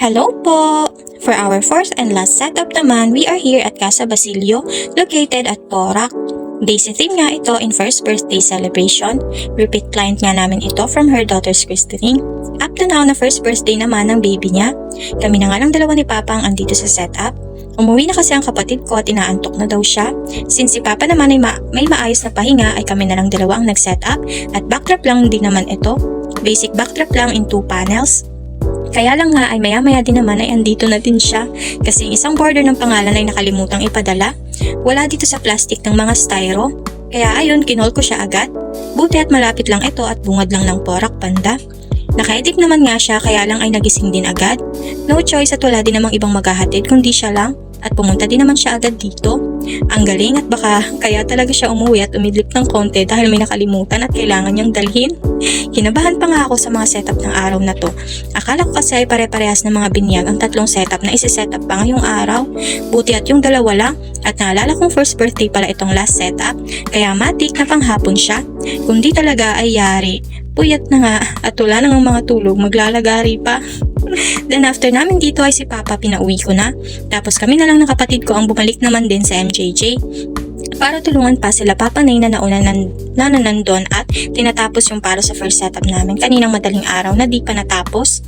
Hello po! For our fourth and last setup naman, we are here at Casa Basilio, located at Porac. Basic theme nga ito in first birthday celebration. Repeat client nga namin ito from her daughter's christening. Up to now na first birthday naman ng baby niya. Kami na nga lang dalawa ni Papa ang andito sa setup. Umuwi na kasi ang kapatid ko at inaantok na daw siya. Since si Papa naman ay may maayos na pahinga ay kami na lang dalawa ang nag-setup at backdrop lang din naman ito. Basic backdrop lang in 2 panels. Kaya lang nga ay maya-maya din naman ay andito na din siya kasi yung isang border ng pangalan ay nakalimutang ipadala. Wala dito sa plastic ng mga styro. Kaya ayun, kinol ko siya agad. Buti at malapit lang ito at bungad lang ng Porac Panda. Naka-edit naman nga siya kaya lang ay nagising din agad. No choice at wala din namang ibang maghahatid kundi siya lang. At pumunta din naman siya agad dito. Ang galing at baka kaya talaga siya umuwi at umidlip ng konti dahil may nakalimutan at kailangan niyang dalhin. Kinabahan pa nga ako sa mga setup ng araw na to. Akala ko kasi ay pare-parehas ng mga binyag ang tatlong setup na isi-setup pa ngayong araw. Buti at yung dalawa lang at naalala kong first birthday pala itong last setup kaya matik na panghapon siya. Kung di talaga ay yari. Puyat na nga at wala nang mga tulog maglalagari pa. Then after namin dito ay si Papa pinauwi ko na. Tapos kami na lang ng kapatid ko ang bumalik naman din sa MJJ. Para tulungan pa sila Papa Nay na nauna nandun at tinatapos yung para sa first setup namin kaninang madaling araw na di pa natapos.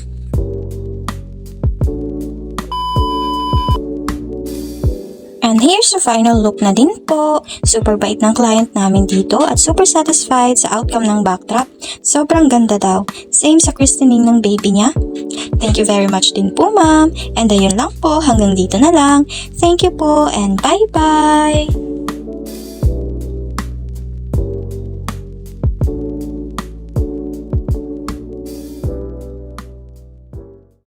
And here's the final look na din po. Super bait ng client namin dito at super satisfied sa outcome ng backdrop. Sobrang ganda daw. Same sa christening ng baby niya. Thank you very much din po ma'am. And ayun lang po, hanggang dito na lang. Thank you po and bye-bye!